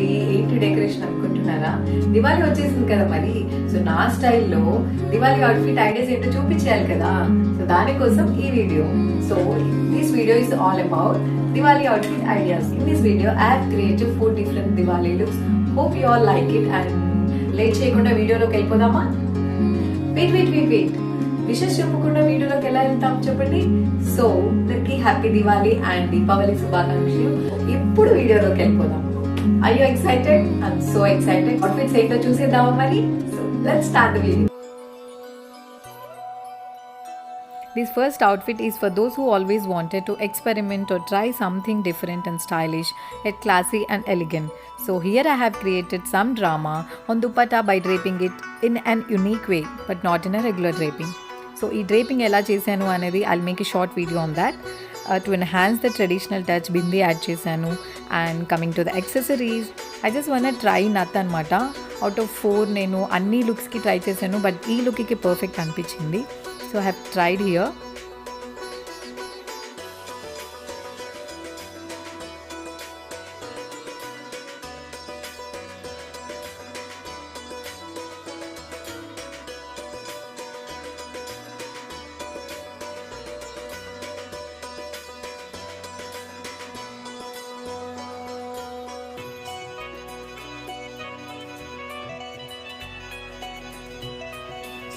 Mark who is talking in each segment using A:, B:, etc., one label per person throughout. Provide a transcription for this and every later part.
A: దివాళీ ఏంటి డెకరేషన్ అనుకుంటున్నారా? దివాళీ వచ్చేసింది కదా మరి. సో నా స్టైల్లో దివాళీ అవుట్ఫిట్ ఐడియాస్ ఏంటో చూపించాలి కదా. సో దానికోసం ఈ video. So this video is all about Diwali outfit ideas. In this video, I have created 4 different Diwali looks. Hope you all like it and late చేయకుండా వీడియోలోకి వెళ్ళిపోదామా? వెయిట్ విషెస్ చెప్పకుండా వీడియోలోకి ఎలా వెళ్తాం చెప్పండి. సో అందరికి హ్యాపీ దివాళీ అండ్ దీపావళి శుభాకాంక్షలు. ఇప్పుడు వీడియోలోకి వెళ్ళిపోదాం. Are you excited? I'm so excited. Outfits ఏంటో చూసేద్దామా మరి? So let's start the video.
B: This first outfit is for those who always wanted to experiment or try something different and stylish, yet classy and elegant. So here I have created some drama on dupatta by draping it in an unique way, but not in a regular draping. So ee draping ela chesanu anedi I'll make a short video on that. To enhance the traditional touch, bindi add chesanu. And coming to the accessories, I just wanna try nath anamata. Out of 4 nenu anni looks ki try chesanu, but ee look ki perfect anpichindi. So I have tried here.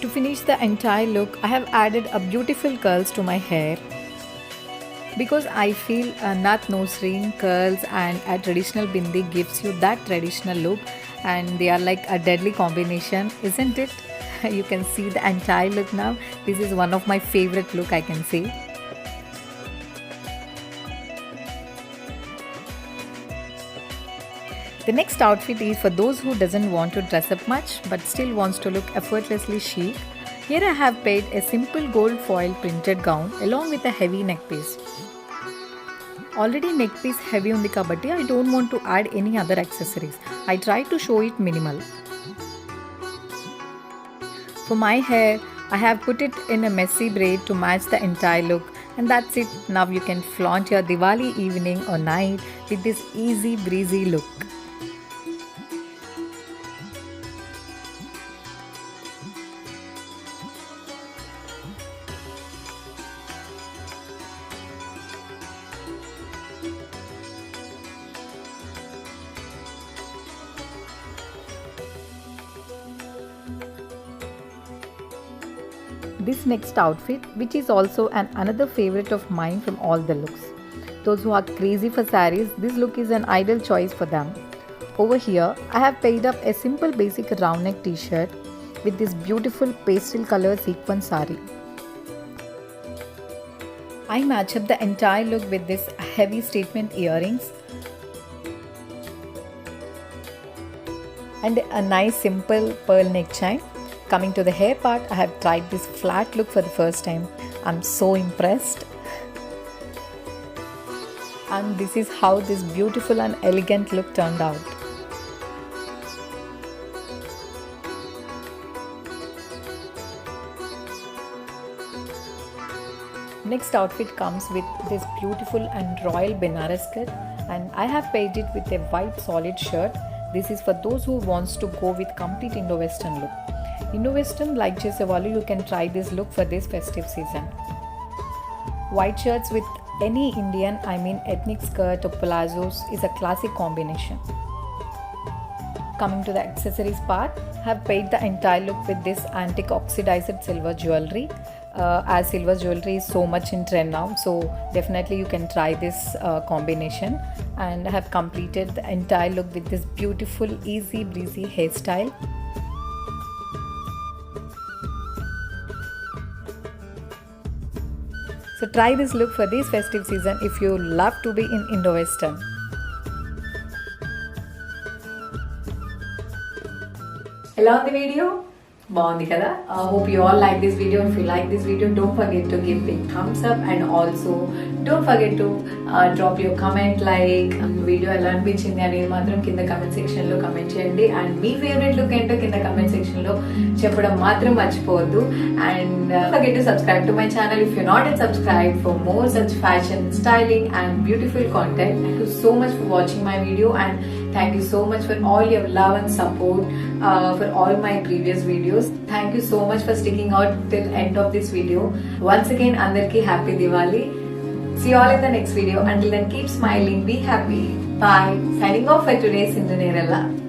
B: To finish the entire look, I have added a beautiful curls to my hair because I feel a nut nose ring, curls and a traditional bindi gives you that traditional look, and they are like a deadly combination, isn't it? You can see the entire look now. This is one of my favorite look, I can say. The next outfit is for those who doesn't want to dress up much but still wants to look effortlessly chic. Here I have paid a simple gold foil printed gown along with a heavy neck piece. Already neck piece heavy undi kabatti I don't want to add any other accessories. I try to show it minimal. For my hair, I have put it in a messy braid to match the entire look. And that's it. Now you can flaunt your Diwali evening or night with this easy breezy look. This next outfit, which is also another favorite of mine from all the looks. Those who are crazy for sarees, this look is an ideal choice for them. Over here, I have paired up a simple basic round neck t-shirt with this beautiful pastel color sequin saree. I match up the entire look with this heavy statement earrings and a nice simple pearl neck chain. Coming to the hair part, I have tried this flat look for the first time. I'm so impressed. And this is how this beautiful and elegant look turned out. Next outfit comes with this beautiful and royal Benares skirt, and I have paired it with a white solid shirt. This is for those who wants to go with complete Indo-Western look. Indo-Western like chesevalu, you can try this look for this festive season. White shirts with any Indian, ethnic skirt or palazzos is a classic combination. Coming to the accessories part, I have paired the entire look with this antique oxidized silver jewelry. As silver jewelry is so much in trend now, so definitely you can try this combination. And I have completed the entire look with this beautiful easy breezy hairstyle. So try this look for this festive season if you love to be in Indo-Western.
A: ఎలా ఉంది video? బాగుంది కదా? Hope you all like this video. If you like this video, don't forget to give big thumbs up and also don't forget to drop your comment like video ఎలా అనిపించింది అనేది మాత్రం కింద comment section లో comment చేయండి. And me favourite look ఏంటో కింద comment section లో చెప్పడం మాత్రం మర్చిపోవద్దు. And forget to subscribe to my channel if you're not yet subscribed for more such fashion, styling and beautiful content. Thank you so much for watching my video, and Thank you so much for all your love and support for all my previous videos. Thank you so much for sticking out till end of this video. Once again, andarki happy Diwali. See you all in the next video. Until then, keep smiling, be happy. Bye. Signing off for today, Sindhu Nerala.